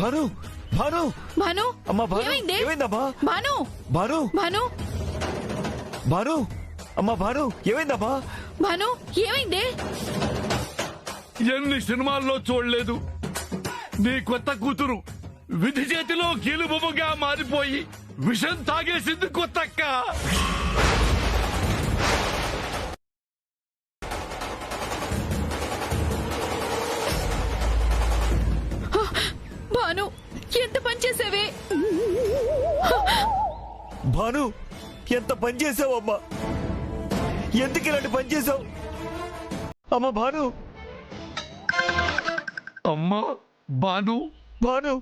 భాను భాను భాను అమ్మా భాను ఏమైంది? ఏమైందమ్మా భాను భాను భాను భాను అమ్మా భాను ఏమైందమ్మా భాను ఏమైంది? ఎన్ని సినిమాల్లో చూడలేదు నీ కొత్త కూతురు విధి చేతిలో కీలుబొమ్మగా మారిపోయి విషం తాగేసింది కొత్తక్క. భాను ఎంత పని చేసావే? భాను ఎంత పని చేసావమ్మా, ఎందుకు ఇలాంటి పని చేసావు అమ్మా భాను? అమ్మా బాను, భాను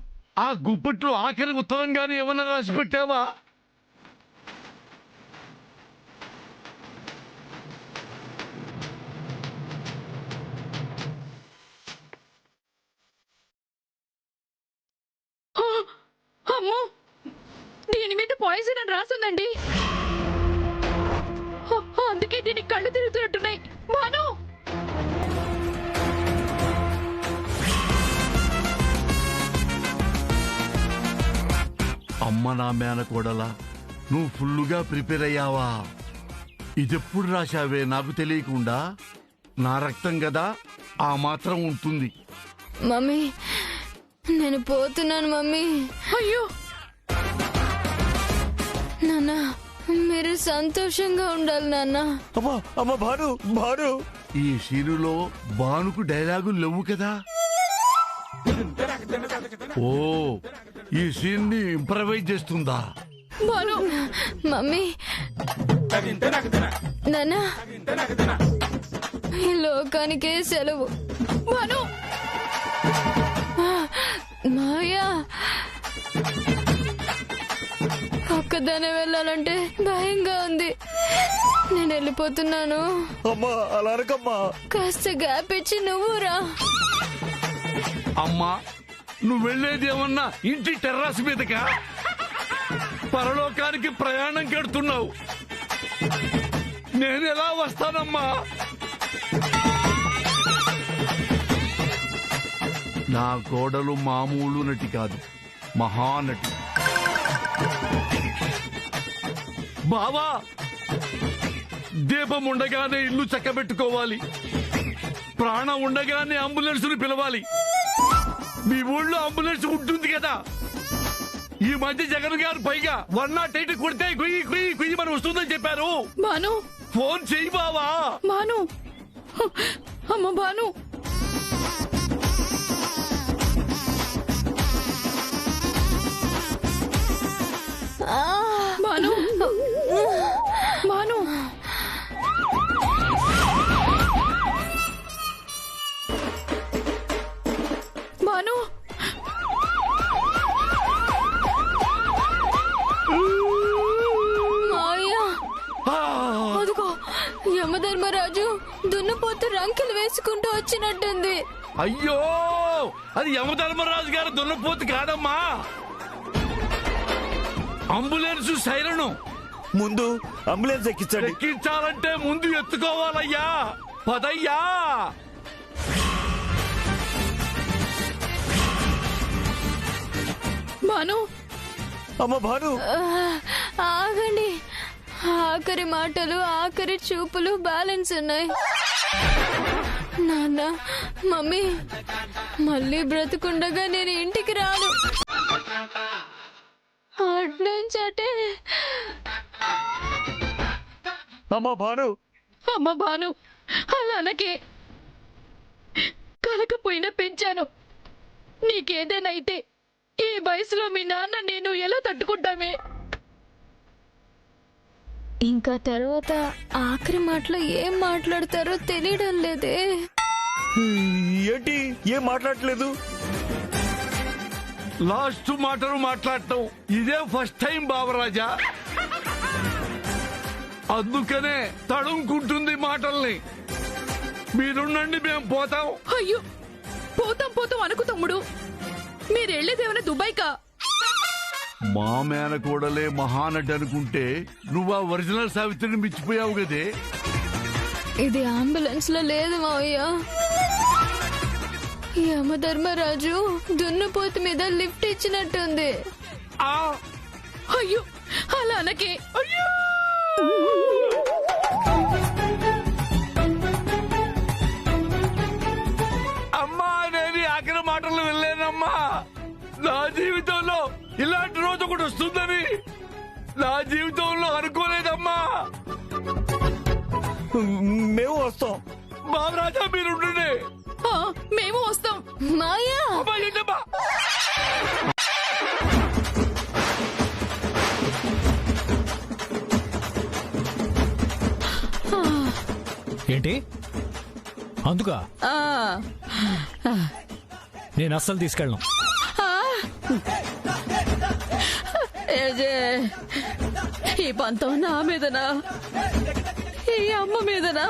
ఆ గుప్పిట్లో ఆఖరి ఉత్తరంగానే ఏమన్నా రాసి పెట్టావా? అమ్మో, దీని మీద పాయిజన్ అని రాసిందండి. అందుకే దీనికి కళ్ళు తిరుగుతున్నట్టున్నాయి. భాను అమ్మ నా మేనకోడలా, నువ్వు ఫుల్లుగా ప్రిపేర్ అయ్యావా? ఇదెప్పుడు రాశావే నాకు తెలియకుండా? నా రక్తం కదా, ఆ మాత్రం ఉంటుంది. మమ్మీ నేను పోతున్నాను మమ్మీ. అయ్యో నాన్న మీరు సంతోషంగా ఉండాలి నాన్న. అమ్మా అమ్మా భాను భాను ఈ సీనులో బానుకు డైలాగులు లేవు కదా. ఓ, ఈ సీన్ ని ఇంప్రవైజ్ చేస్తుందా? భాను మమ్మీ నాన్న ఈ లోకానికే సెలవు. భాను మాయా ఒక్కదానే వెళ్ళాలంటే భయంగా ఉంది. నేను వెళ్ళిపోతున్నాను. అమ్మా అలా అనకమ్మా. కాస్త గ్యాప్ ఇచ్చి నువ్వు రా. అమ్మా నువ్వు వెళ్లేది ఏమన్నా ఇంటి టెర్రస్ మీదకా? పరలోకానికి ప్రయాణం కడుతున్నావు, నేను ఎలా వస్తానమ్మా? నా కోడలు మామూలు నటి కాదు, మహానటి. బావా, దీపం ఉండగానే ఇల్లు చక్కబెట్టుకోవాలి, ప్రాణం ఉండగానే అంబులెన్స్ ను పిలవాలి. మీ ఊళ్ళో అంబులెన్స్ ఉంటుంది కదా. ఈ మధ్య జగన్ గారు పైగా 108 కొడితే కుయ్యి కుయ్యి కుయ్యి మనం వస్తుందని చెప్పారు. భాను ఫోన్ చెయ్యి బావా. భాను అమ్మ భాను భాను భాను భాను మాయా ఆ, అదిగో యమధర్మరాజు దున్నపోతు రంకెలు వేసుకుంటూ వచ్చినట్టుంది. అయ్యో, అది యమధర్మరాజు గారు దున్నపోతు కాదమ్మా, అంబులెన్స్ సైరను. ముందు అంబులెన్స్ ఎక్కించండి. ఎక్కించాలంటే ముందు ఎత్తుకోవాలయ్యా. పదయ్యా. భాను అమ్మ భాను ఆగండి. ఆఖరి మాటలు ఆఖరి చూపులు బ్యాలెన్స్ ఉన్నాయి. నాన్న మమ్మీ మళ్ళీ బ్రతుకుండగా నేను ఇంటికి రాను. అడ్డంచటే అమ్మ భాను అమ్మ భాను అలానకే కలకపోయినా పెంచాను. నీకేదైనా అయితే ఈ వయసులో మీ నాన్న నేను ఎలా తట్టుకుంటామే? ఇంకా తర్వాత ఆఖరి మాటలో ఏం మాట్లాడతారో తెలియడం లేదే. ఏంటి ఏం మాట్లాడట్లేదు? లాస్ట్ మాటలు మాట్లాడటం ఇదే ఫస్ట్ టైం బావరాజా, అందుకనే తడుముకుంటుంది మాటల్ని. మీరుండండి, మేము పోతాం. అయ్యో, పోతాం పోతాం అనుకు తమ్ముడు. మీరెళ్ళేదేమైనా దుబాయ్కా? మా మేనకోడలే మహానటి అనుకుంటే నువ్వు ఆ ఒరిజినల్ సావిత్రిని మిచ్చిపోయావు కదే. ఇది అంబులెన్స్ లో లేదు మావయ్య. యమధర్మరాజు దున్నపోతు మీద లిఫ్ట్ ఇచ్చినట్టుంది. ఆ, అయ్యో అలా అనకే. అయ్యో! అమ్మా, నేను ఈ ఆఖరి మాటలు వెళ్ళానమ్మా. నా జీవితంలో ఇలాంటి రోజు ఒకటి వస్తుందని నా జీవితంలో అనుకోలేదమ్మా. మేము వస్తాం. బాబరాజా, మీరుండండి. ఆ, మేము వస్తాం. మాయా అమ్మా, ఏంటమ్మా? ఏంటి అందుకా ఆ, నేను అస్సలు తీసుకెళ్ళను. ఏజే, ఈ పంతం నా మీదనా, ఈ అమ్మ మీదనా,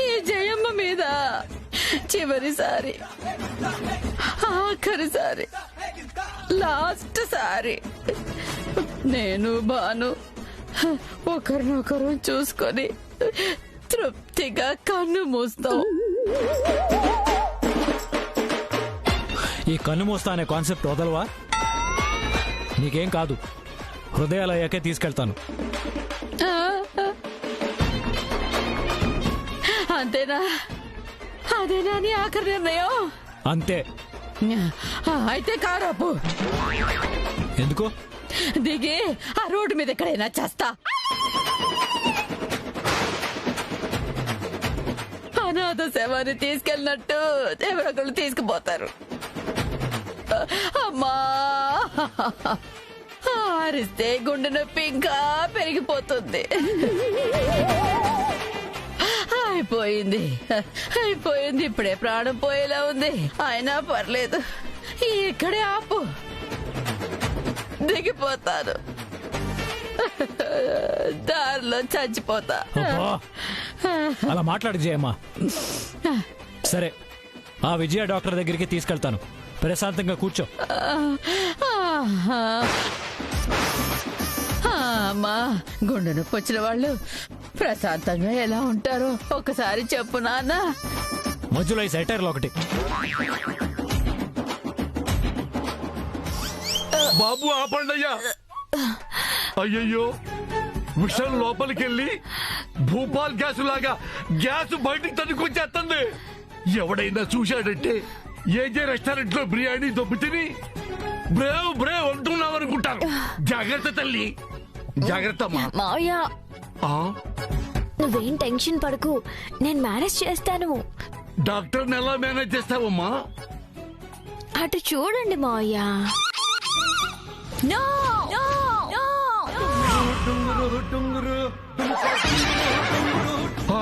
ఈ జయమ్మ మీద చివరిసారి, ఆఖరిసారి, లాస్ట్ సారి నేను బాను ఒకరినొకరు చూసుకొని తృప్తిగా కన్ను మూస్తాం. ఈ కన్ను మూస్తా అనే కాన్సెప్ట్ వదలవా? నీకేం కాదు, హృదయాలు అయ్యాకే తీసుకెళ్తాను. అంతేనా? అదేనా నీ ఆఖరి నిర్ణయం? అంతే. అయితే కారాపు ఎందుకు? దిగి ఆ రోడ్డు మీద ఎక్కడైనా చేస్తా. అనాథ శవాన్ని తీసుకెళ్ళినట్టు ఎవరొకళ్ళు తీసుకుపోతారు. అమ్మా, ఆరిస్తే గుండె నొప్పి ఇంకా పెరిగిపోతుంది. అయిపోయింది, అయిపోయింది. ఇప్పుడే ప్రాణం పోయేలా ఉంది. అయినా పర్లేదు, ఇక్కడే ఆపు. దిగిపోతాను, దారిలో చచ్చిపోతా. అబ్బా, అలా మాట్లాడి జయమ్మా. సరే, ఆ విజయ డాక్టర్ దగ్గరికి తీసుకెళ్తాను. ప్రశాంతంగా కూర్చో. అమ్మా, గుండె నొప్పి వచ్చిన వాళ్ళు ప్రశాంతంగా ఎలా ఉంటారో ఒకసారి చెప్పు నాన్న. మధ్యలో ఈ సెటైర్లు ఒకటి. బాబు, ఆపండయ్యా. అయ్యయ్యో, విషం లోపలికెళ్ళి భూపాల్ గ్యాస్ లాగా గ్యాస్ బయటికి తనుకొచ్చేస్తుంది. ఎవడైనా చూశాడంటే ఏజే రెస్టారెంట్ లో బిర్యానీ దొబ్బి తిని బ్రేవ్ బ్రేవ్ అంటున్నావు అనుకుంటారు. జాగ్రత్త తల్లి, జాగ్రత్త అమ్మా. మావయ్య ఆ, నువ్వేం టెన్షన్ పడకు, నేను మేనేజ్ చేస్తాను. డాక్టర్ని ఎలా మేనేజ్ చేస్తావమ్మా? అటు చూడండి మావయ్య. No no no. ఆ,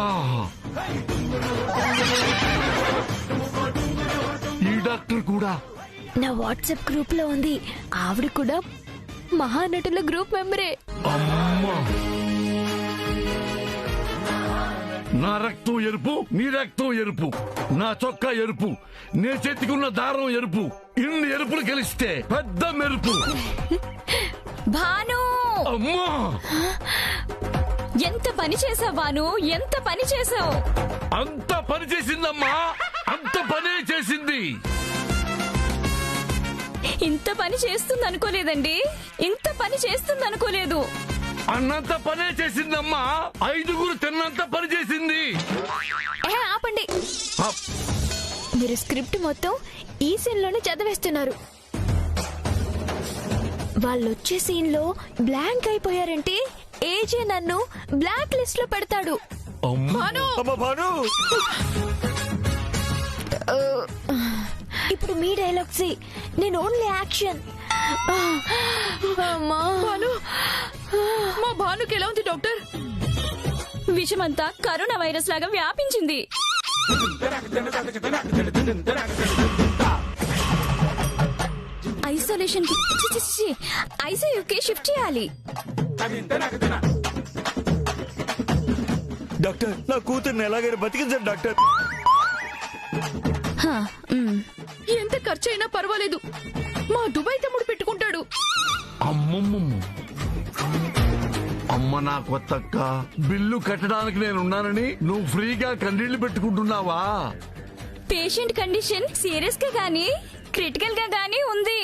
ఈ డాక్టర్ కూడా నా వాట్సాప్ గ్రూప్ లో ఉంది. ఆవిడ కూడా మహానటుల గ్రూప్ మెంబరే. అమ్మా, నా రక్తం ఎరుపు, నీ రక్తం ఎరుపు, నా చొక్కా ఎరుపు, నే చేతికున్న దారం ఎరుపు. ఇన్ని ఎరుపులు కలిస్తే పెద్ద మెరుపు. భాను, అమ్మా, ఎంత పని చేసావు భాను, ఎంత పని చేసావు. అంత పని చేసిందమ్మా, అంత పనే చేసింది. ఇంత పని చేస్తుంది అనుకోలేదండి, ఇంత పని చేస్తుంది అనుకోలేదు. అన్నంత పనే చేసిందమ్మా, 5గురు తిన్నంత పని చేసింది. ఆపండి, ఆ, మీరు స్క్రిప్ట్ మొత్తం ఈ సీన్ లోనే చదివేస్తున్నారు. వాళ్ళొచ్చే సీన్ లో బ్లాంక్ అయిపోయారంటే ఏజే నన్ను బ్లాక్ లిస్ట్ లో పెడతాడు. అమ్మా, అమ్మ భాను, ఇప్పుడు మీ డైలాగ్స్, నేను ఓన్లీ యాక్షన్. అమ్మా, మా భానుకి ఎలా ఉంది డాక్టర్? విషమంతా కరోనా వైరస్ లాగా వ్యాపించింది. ఐసోలేషన్ ఐసీయూకి షిఫ్ట్ చేయాలి. డాక్టర్ నా కూతుర్ని ఎలాగైనా బతికించండి డాక్టర్. ఎంత ఖర్చు అయినా పర్వాలేదు, మా దుబాయ్ తమ్ముడు పెట్టుకుంటాడు. అమ్మమ్మమ్మ, అమ్మ నా కొత్తక్క, బిల్లు కట్టడానికి నేనున్నానని నువ్వు ఫ్రీగా కన్నీళ్లు పెట్టుకుంటున్నావా? పేషెంట్ కండిషన్ సీరియస్ గా గానీ క్రిటికల్ గా గానీ ఉంది.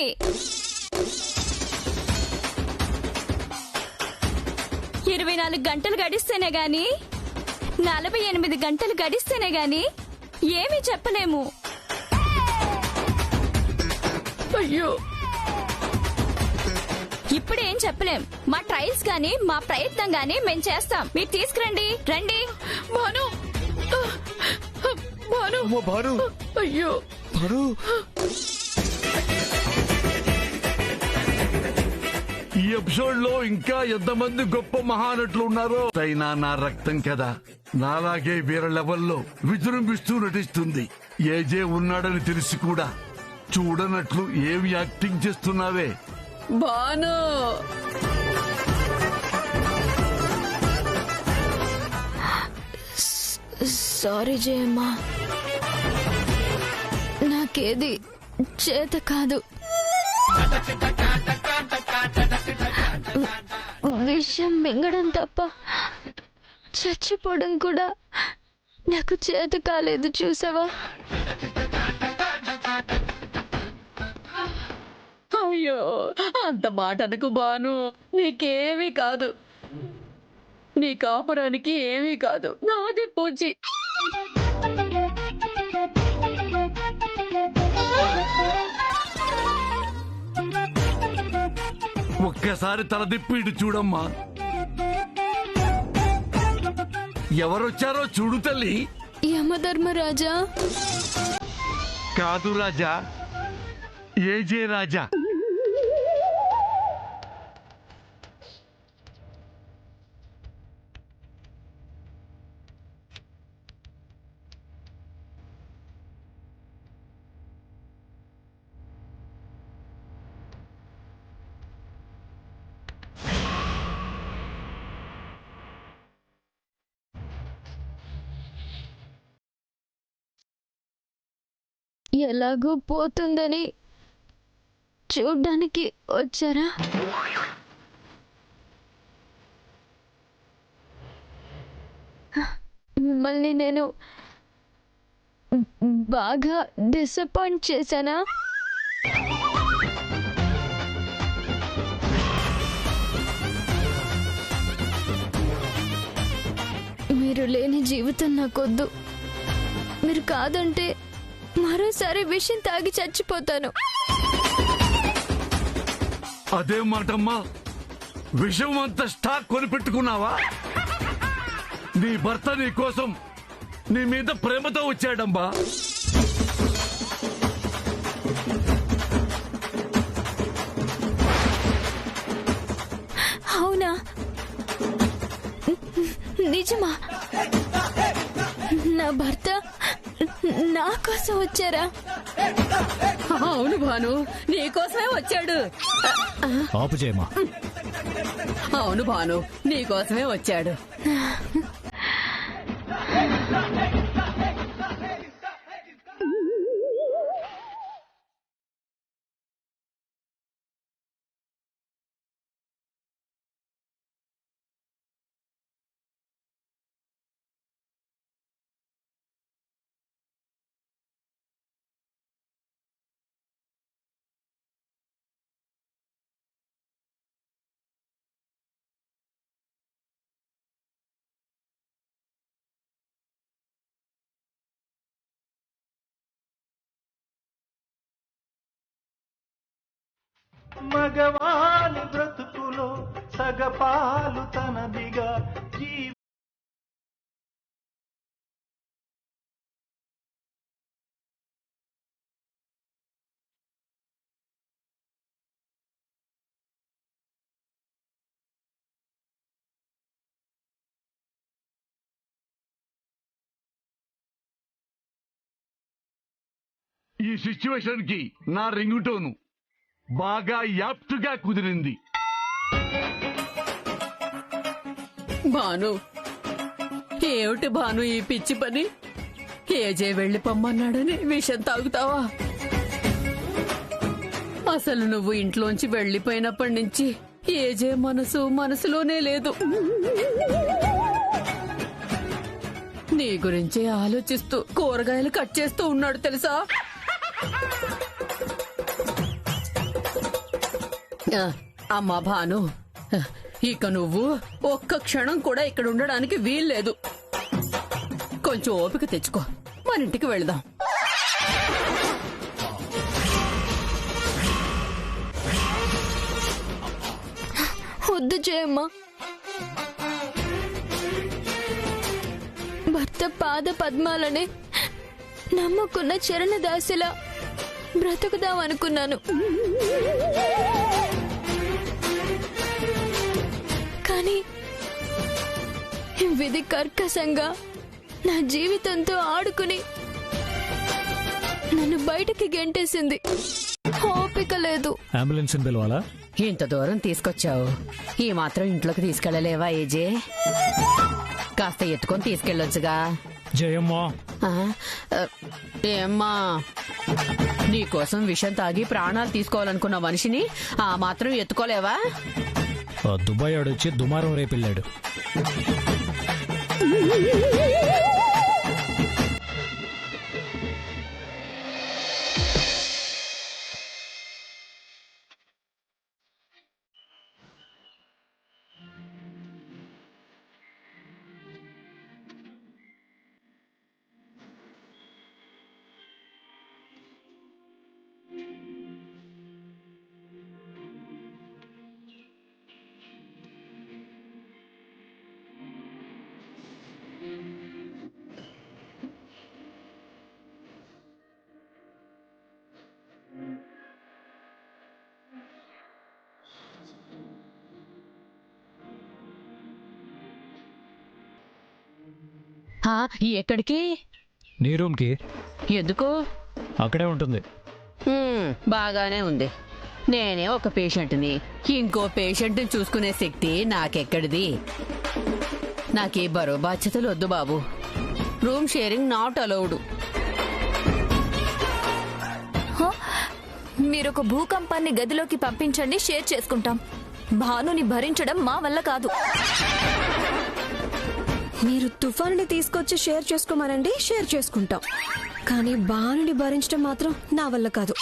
ఇరవై 24 గంటలు గడిస్తేనే గాని 48 గంటలు గడిస్తేనే గాని ఏమీ చెప్పలేము. అయ్యో, ఇప్పుడేం చెప్పలేం. మా ట్రయల్స్ గానీ మా ప్రయత్నం గానీ మేం చేస్తాం. మీరు తీసుకురండి. రండి. భాను, భాను, అమ్మో భాను, అయ్యో, భాను. ఈ ఎపిసోడ్ లో ఇంకా ఎంతమంది గొప్ప మహానటులు ఉన్నారో. అయినా నా రక్తం కదా, నాలాగే వేరే లెవెల్లో విజృంభిస్తూ నటిస్తుంది. ఏజే ఉన్నాడని తెలిసి కూడా చూడనట్లు ఏమి యాక్టింగ్ చేస్తున్నావే. భాను. సారీ జయమ్మా, నాకేది చేత కాదు. విషయం మింగడం తప్ప చచ్చిపోవడం కూడా నాకు చేత కాలేదు. చూసావా? అయ్యో, అంత మాట అనకు భాను. నీకేమీ కాదు. నీ కాపురానికి ఏమీ కాదు. నాది పూజి. ఒక్కసారి తలదిప్పి ఇటు చూడమ్మా. ఎవరొచ్చారో చూడు తల్లి. యమధర్మరాజా. కాదు రాజా, ఏజే రాజా. ఎలాగో పోతుందని చూడ్డానికి వచ్చారా? మిమ్మల్ని నేను బాగా డిసప్పాయింట్ చేశానా? మీరు లేని జీవితం నాకొద్దు. మీరు కాదంటే మరోసారి విషయం తాగి చచ్చిపోతాను. అదే మాటమ్మా, విషయం అంత స్టాక్ కొనిపెట్టుకున్నావా? నీ భర్త నీ కోసం నీ మీద ప్రేమతో వచ్చాడమ్మా. అవునా? నిజమా? నా భర్త నా కోసం వచ్చారా? అవును భాను, నీకోసమే వచ్చాడు. ఆపు చేయమా. అవును భాను, నీకోసమే వచ్చాడు. మగవాని బ్రతుకులో సగపాలు తనదిగా ఈ సిచ్యువేషన్ కి నా రింగ్ టోను బాగా యాప్ట్గా కుదిరింది. భాను, ఏమిటి భాను ఈ పిచ్చి పని? ఏజే వెళ్లి పొమ్మన్నాడని విషం తాగుతావా? అసలు నువ్వు ఇంట్లోంచి వెళ్లిపోయినప్పటి నుంచి ఏజే మనసులోనే లేదు. నీ గురించే ఆలోచిస్తూ కూరగాయలు కట్ చేస్తూ ఉన్నాడు తెలుసా. అమ్మా భాను, ఇక నువ్వు ఒక్క క్షణం కూడా ఇక్కడ ఉండడానికి వీల్లేదు. కొంచెం ఓపిక తెచ్చుకో, మన ఇంటికి వెళదాం. వద్దు జయమ్మ. భర్త పాద పద్మాలనే నమ్ముకున్న చరణదాసిలా బ్రతుకుదాం అనుకున్నాను. కానీ విధి కర్కశంగా నా జీవితంతో ఆడుకుని నన్ను బయటికి గెంటేసింది. ఓపిక లేదు. అంబులెన్స్ పిలవాలా? ఇంత దూరం తీసుకొచ్చావు, ఈ మాత్రం ఇంట్లోకి తీసుకెళ్లలేవా ఏజే? కాస్త ఎత్తుకొని తీసుకెళ్లొచ్చుగా. జయమ్మా. ఏమ్మా, నీకోసం విషం తాగి ప్రాణాలు తీసుకోవాలనుకున్న మనిషిని ఆ మాత్రం ఎత్తుకోలేవా? దుబాయ్ ఆడొచ్చి దుమారం రేపెళ్ళాడు. ఎక్కడికి? నీ రూమ్కి. ఎందుకు? అక్కడే ఉంటుంది. బాగానే ఉంది. నేనే ఒక పేషెంట్ని, ఇంకో పేషెంట్ని చూసుకునే శక్తి నాకెక్కడిది? నాకే బరువు బాధ్యతలు వద్దు బాబు. Room sharing not allowed. మీరొక భూకంపాన్ని గదిలోకి పంపించండి, షేర్ చేసుకుంటాం. భానుని భరించడం మా వల్ల కాదు. మీరు తుఫానుని తీసుకొచ్చి షేర్ చేసుకోమనండి, షేర్ చేసుకుంటాం. కానీ భానుని భరించడం మాత్రం నా వల్ల కాదు.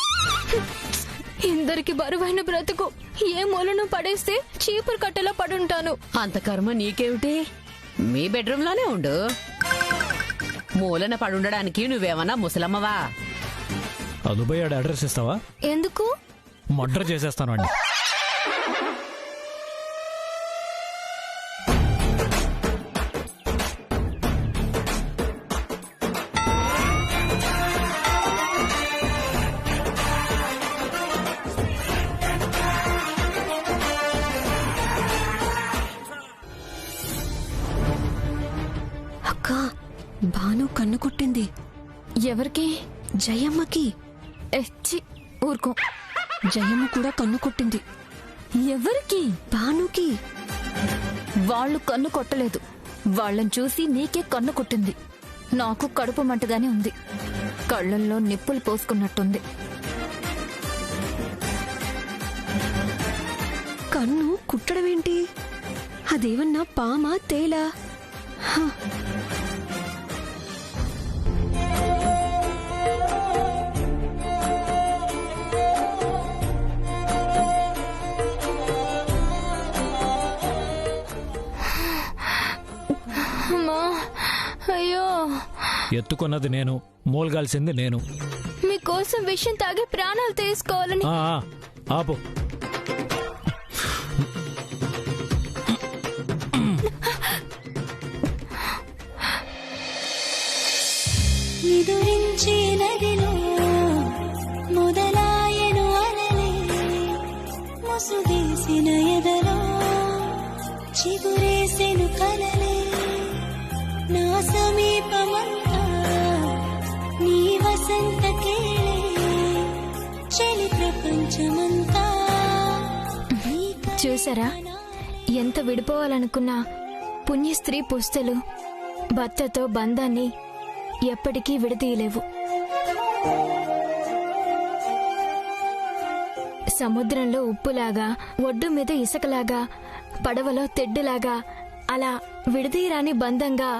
ఇందరికి బరువైన బ్రతుకు ఏ మూలను పడేస్తే చీపురు కట్టెలా పడుంటాను. అంత కర్మ నీకేమిటి? మీ బెడ్రూమ్ లోనే ఉండు. మూలన పడుండడానికి నువ్వేమన్నా ముసలమ్మవా? దుబాయ్ ఆడ అడ్రస్ ఇస్తావా? ఎందుకు? మర్డర్ చేసేస్తాను అండి. అక్క, భాను కన్ను కొట్టింది. ఎవరికి? జయమ్మకి. ఎచ్చి ఊరుకో. జయమ్మ కూడా కన్ను కొట్టింది. ఎవరికి? భానుకి. వాళ్ళు కన్ను కొట్టలేదు. వాళ్ళని చూసి నీకే కన్ను కొట్టింది. నాకు కడుపు మంటగానే ఉంది. కళ్ళల్లో నిప్పులు పోసుకున్నట్టుంది. కన్ను కుట్టడమేంటి? అదేమన్నా పామా తేలా? అయ్యో, ఎత్తుకున్నది నేను, మూలగాల్సింది నేను. మీకోసం విషయం తాగి ప్రాణాలు తీసుకోవాలని. ఆపు. నిదురించే నదిలో మొదలాయను అరలే, ముసుగేసిన ఎదలో చిగురేసెను కలలే. నా సమీపమంతా నీ వసంత కేళే, చలి ప్రపంచమంతా. చూసారా, ఎంత విడిపోవాలనుకున్నా పుణ్య స్త్రీ పుస్తలు భర్తతో బంధాన్ని ఎప్పటికీ విడదీయలేవు. సముద్రంలో ఉప్పులాగా, ఒడ్డు మీద ఇసుకలాగా, పడవలో తెడ్డులాగా అలా విడదీయరాని బంధంగా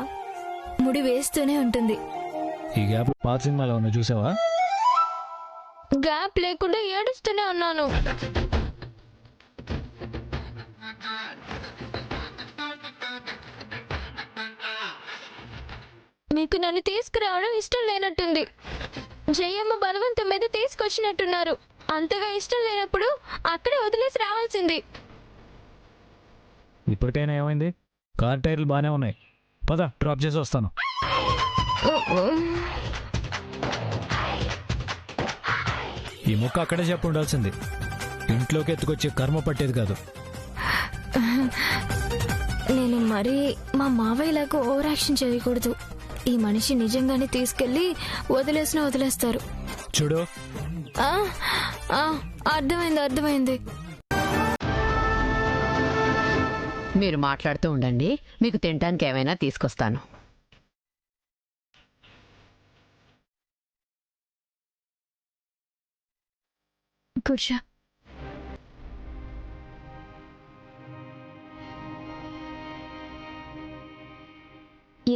ముడి వేస్తూనే ఉంటుంది. ఈ గ్యాప్ పాత సినిమాలో ఉన్న చూసావా? గ్యాప్ లేకుండా ఏడుస్తూనే ఉన్నాను. మీకు నన్ను తీసుకురావడం ఇష్టం లేనట్టుంది. జయమ్మ బలవంతం మీద తీసుకొచ్చినట్టున్నారు. అంతగా ఇష్టం లేనప్పుడు అక్కడే వదిలేసి రావాల్సింది. ఇప్పటికైనా ఏమైంది? కార్ టైర్లు బాగానే ఉన్నాయి. పద, డ్రాప్ చేసి వస్తాను. ఈ ముక్క అక్కడే చెప్పు ఉండాల్సింది. ఇంట్లోకి ఎత్తుకొచ్చి కర్మ పట్టేది కాదు. నేను మరీ మా మావయ్యలాగా ఓవర్ యాక్షన్ చేయకూడదు. ఈ మనిషి నిజంగానే తీసుకెళ్లి వదిలేస్తారు. చూడు, అర్థమైంది. మీరు మాట్లాడుతూ ఉండండి, మీకు తినడానికి ఏమైనా తీసుకొస్తాను. కూర్చో.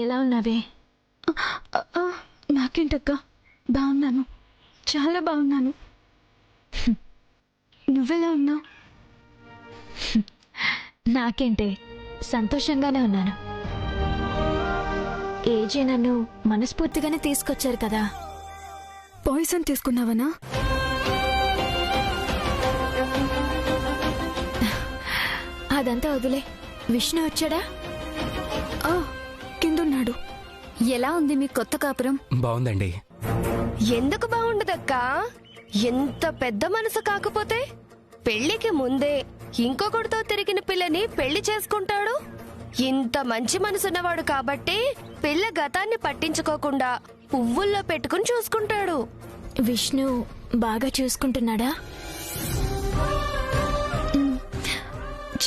ఎలా ఉన్నావే? నాకేంటక్క, బాగున్నాను, చాలా బాగున్నాను. నువ్వెలా ఉన్నావు? నాకేంటే, సంతోషంగానే ఉన్నాను. ఏజే నన్ను మనస్ఫూర్తిగానే తీసుకొచ్చారు కదా. పాయిజన్ తీసుకున్నావనా? అదంతా వదిలే. విష్ణు వచ్చాడా? కిందున్నాడు. ఎలా ఉంది మీ కొత్త కాపురం? బాగుందండి. ఎందుకు బాగుండదక్కా? ఎంత పెద్ద మనసు కాకపోతే పెళ్లికి ముందే ఇంకొకటితో తిరిగిన పిల్లని పెళ్లి చేసుకుంటాడు. ఇంత మంచి మనసున్నవాడు కాబట్టి పిల్ల గతాన్ని పట్టించుకోకుండా పువ్వుల్లో పెట్టుకుని చూసుకుంటాడు. విష్ణు బాగా చూసుకుంటున్నాడా?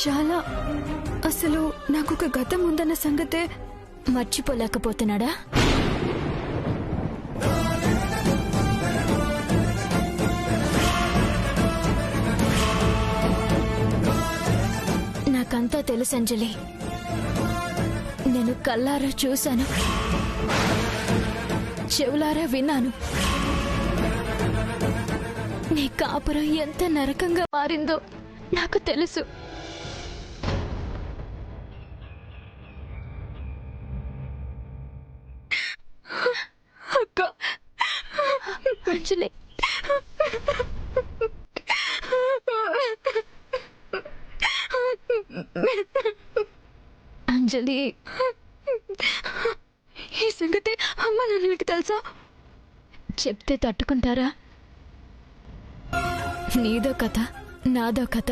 చాలా. అసలు నాకొక గతం ఉందన్న సంగతే మర్చిపోలేకపోతున్నాడా? నాకంతా తెలుసు అంజలి. నేను కళ్ళారా చూశాను, చెవులారా విన్నాను. నీ కాపురం ఎంత నరకంగా మారిందో నాకు తెలుసు. అంజలి, అంజలి, ఈ సంగతి అమ్మ నాన్నకి తెలుసా? చెప్తే తట్టుకుంటారా? నీదో కథ, నాదో కథ.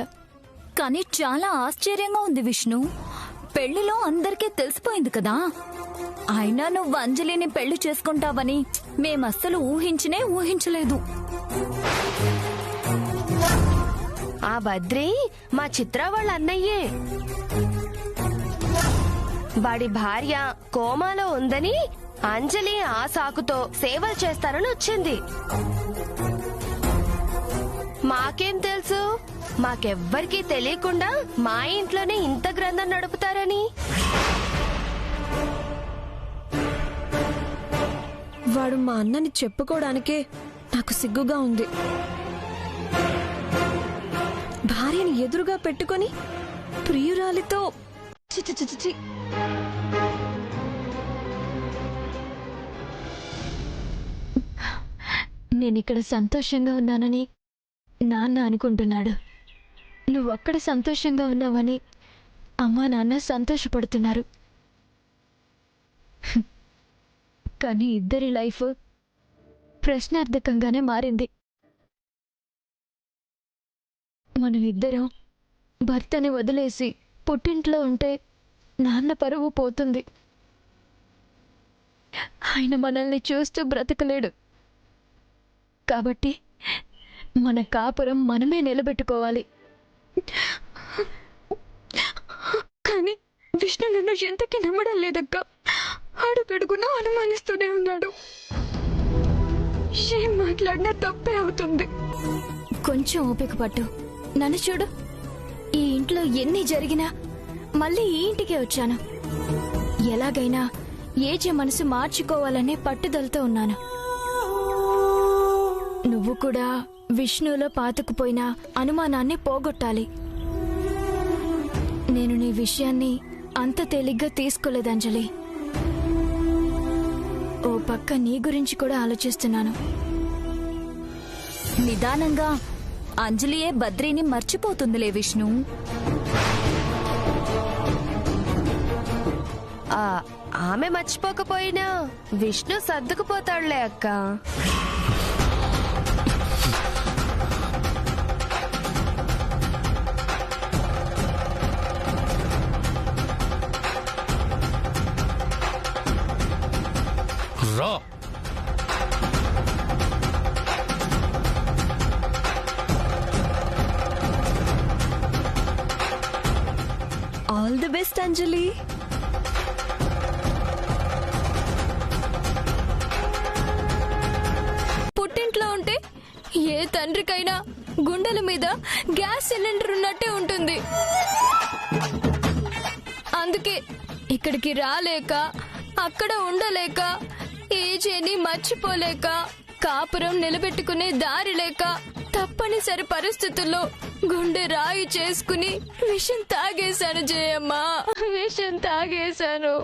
కానీ చాలా ఆశ్చర్యంగా ఉంది విష్ణు. పెళ్లిలో అందరికీ తెలిసిపోయింది కదా. అయినా నువ్వు అంజలిని పెళ్లి చేసుకుంటావని మేమస్సలు ఊహించలేదు. ఆ బద్రి మా చిత్ర వాళ్ళ అన్నయ్యే. వాడి భార్య కోమాలో ఉందని అంజలి ఆ సాకుతో సేవలు చేస్తారని వచ్చింది. మాకేం తెలుసు? మాకెవ్వరికీ తెలియకుండా మా ఇంట్లోనే ఇంత గ్రంథం నడుపుతారని. వాడు మా అన్నని చెప్పుకోవడానికే నాకు సిగ్గుగా ఉంది. భార్యని ఎదురుగా పెట్టుకొని ప్రియురాలితో చిచి. నేనిక్కడ సంతోషంగా ఉన్నానని నాన్న అనుకుంటున్నాడు. నువ్వక్కడ సంతోషంగా ఉన్నావని అమ్మా నాన్న సంతోషపడుతున్నారు. కానీ ఇద్దరి లైఫ్ ప్రశ్నార్థకంగానే మారింది. మనం ఇద్దరం భర్తని వదిలేసి పుట్టింట్లో ఉంటే నాన్న పరువు పోతుంది. ఆయన మనల్ని చూస్తూ బ్రతకలేడు. కాబట్టి మన కాపురం మనమే నిలబెట్టుకోవాలి. కానీ విష్ణు నన్ను ఎంతకీ నమ్మడం లేదక్క. అడుగడుగునా అనుమానిస్తూనే ఉన్నాడు. ఏం మాట్లాడినా తప్పే అవుతుంది. కొంచెం ఓపిక పట్టు. నన్ను చూడు, ఈ ఇంట్లో ఎన్ని జరిగినా మళ్ళీ ఈ ఇంటికే వచ్చాను. ఎలాగైనా ఏజే మనసు మార్చుకోవాలనే పట్టుదలతో ఉన్నాను. నువ్వు కూడా విష్ణులో పాతుకుపోయిన అనుమానాన్ని పోగొట్టాలి. నేను నీ విషయాన్ని అంత తేలిగ్గా తీసుకోలేదు అంజలి. ఓ పక్క నీ గురించి కూడా ఆలోచిస్తున్నాను. నిదానంగా అంజలియే బద్రీని మర్చిపోతుందిలే విష్ణు. ఆమె మర్చిపోకపోయినా విష్ణు సర్దుకుపోతాడులే అక్క. రా ఆల్ ది బెస్ట్ అంజలి. పుట్టింట్లో ఉంటే ఏ తండ్రికైనా గుండెల మీద గ్యాస్ సిలిండర్ ఉన్నట్టే ఉంటుంది. అందుకే ఇక్కడికి రాలేక, అక్కడ ఉండలేక, ఏజేని మర్చిపోలేక, కాపురం నిలబెట్టుకునే దారి లేక, తప్పనిసరి పరిస్థితుల్లో గుండె రాయి చేసుకుని విషం తాగేశాను జయమ్మ. విషం తాగేశాను.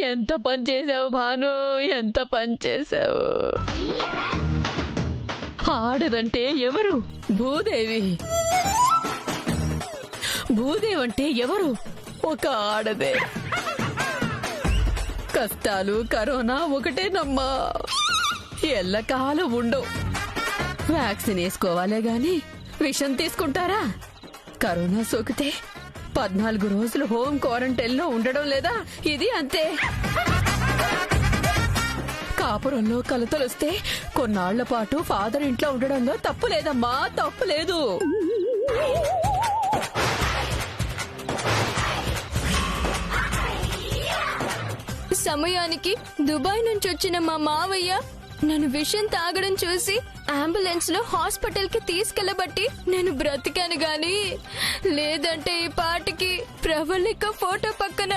ఎంత పని చేసావు భాను, ఎంత పని చేసావు. ఆడదంటే ఎవరు? భూదేవి. భూదేవి అంటే ఎవరు? ఒక ఆడదే. కష్టాలు కరోనా ఒకటేనమ్మా, ఎల్లకాలం ఉండవు. వ్యాక్సిన్ వేసుకోవాలే గాని విషం తీసుకుంటారా? కరోనా సోకితే 14 రోజులు హోమ్ క్వారంటైన్ లో ఉండడం లేదా? ఇది అంతే. కాపురంలో కలతలొస్తే కొన్నాళ్ల పాటు ఫాదర్ ఇంట్లో ఉండడంలో తప్పు లేదమ్మా, తప్పు లేదు. సమయానికి దుబాయ్ నుంచి వచ్చిన మా మావయ్య నన్ను విషం తాగడం చూసి అంబులెన్స్ లో హాస్పిటల్ కి తీసుకెళ్లబట్టి నేను బ్రతికాను గాని, లేదంటే ఈ పాటికి ప్రవళిక ఫోటో పక్కన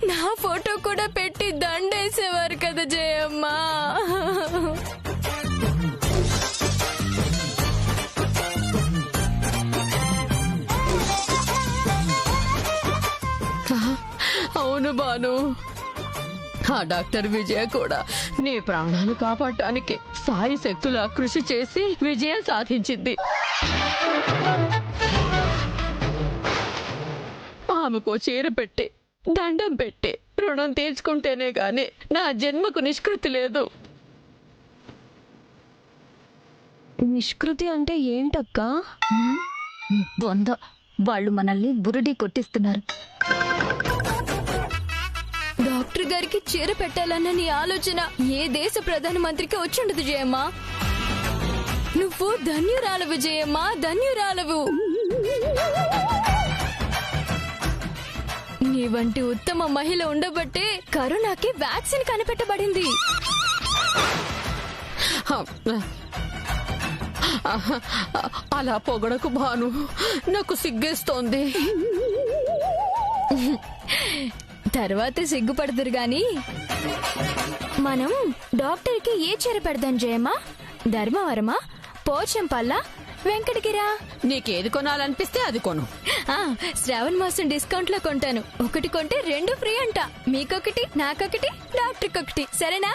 నా ఫోటో కూడా పెట్టి దండేసేవారు కదా జయమ్మా. అవును బాను, ఆ డాక్టర్ విజయ కూడా నీ ప్రాణాలు కాపాడటానికి సాయి శక్తులా కృషి చేసి విజయం సాధించింది. ఆమెకు చీర పెట్టి దండం పెట్టి రుణం తీర్చుకుంటేనే గాని నా జన్మకు నిష్కృతి లేదు. నిష్కృతి అంటే ఏంటక్క? బొంద, వాళ్ళు మనల్ని బురుడి కొట్టిస్తున్నారు. డాక్టర్ గారికి చీర పెట్టాలన్న నీ ఆలోచన ఏ దేశ ప్రధానమంత్రికి వచ్చిండదు జయమ్మా. నువ్వు ధన్యురాలవు జయమ్మా, ధన్యురాలవు. నీ వంటి ఉత్తమ మహిళ ఉండబట్టే కరోనాకి వ్యాక్సిన్ కనిపెట్టబడింది. అలా పొగడకు భాను, నాకు సిగ్గేస్తోంది. తర్వాత సిగ్గుపడదురు గాని మనం డాక్టర్ కి ఏ చీర పెడదాం జయమ్మా? ధర్మవరమా, పోచంపల్లా, వెంకటగిరా? నీకేది కొనాలనిపిస్తే అది కొను. శ్రావణ మాసం డిస్కౌంట్ లో కొంటాను. ఒకటి కొంటే 2 ఫ్రీ అంట. మీకొకటి, నాకొకటి, డాక్టర్ ఒకటి. సరేనా?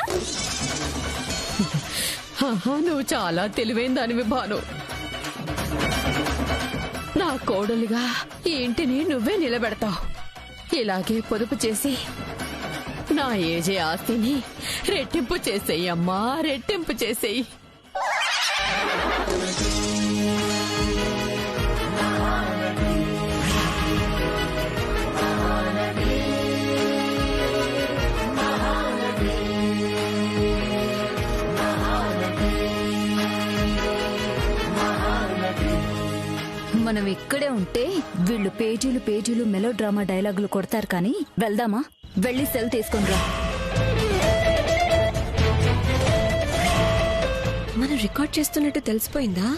నువ్వు చాలా తెలివైన దానివి భాను. నా కోడలిగా ఈ ఇంటిని నువ్వే నిలబెడతావు. ఇలాగే పొదుపు చేసి నా ఏజే ఆస్తిని రెట్టింపు చేసేయి అమ్మా, రెట్టింపు చేసేయి. మనం ఇక్కడే ఉంటే వీళ్ళు పేజీలు పేజీలు మెలో డ్రామా డైలాగులు కొడతారు కానీ వెళ్దామా? వెళ్ళి సెల్ తీసుకొని రా. మనం రికార్డ్ చేస్తున్నట్టు తెలిసిపోయిందా?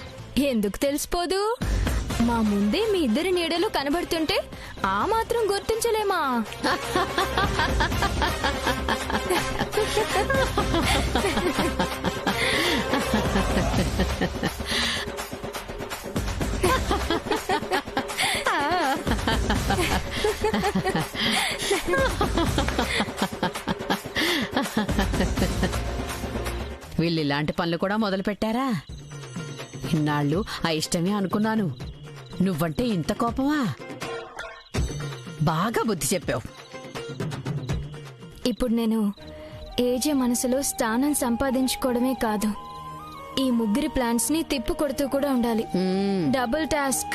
ఎందుకు తెలిసిపోదు? మా ముందే మీ ఇద్దరి నీడలు కనబడుతుంటే ఆ మాత్రం గుర్తించలేమా? వీళ్ళు ఇలాంటి పనులు కూడా మొదలు పెట్టారా? ఇన్నాళ్ళు ఆ ఇష్టమే అనుకున్నాను. నువ్వంటే ఇంత కోపమా? బాగా బుద్ధి చెప్పావు. ఇప్పుడు నేను ఏజే మనసులో స్థానం సంపాదించుకోవడమే కాదు, ఈ ముగ్గురి ప్లాన్స్ ని తిప్పు కొడుతూ కూడా ఉండాలి. Double task.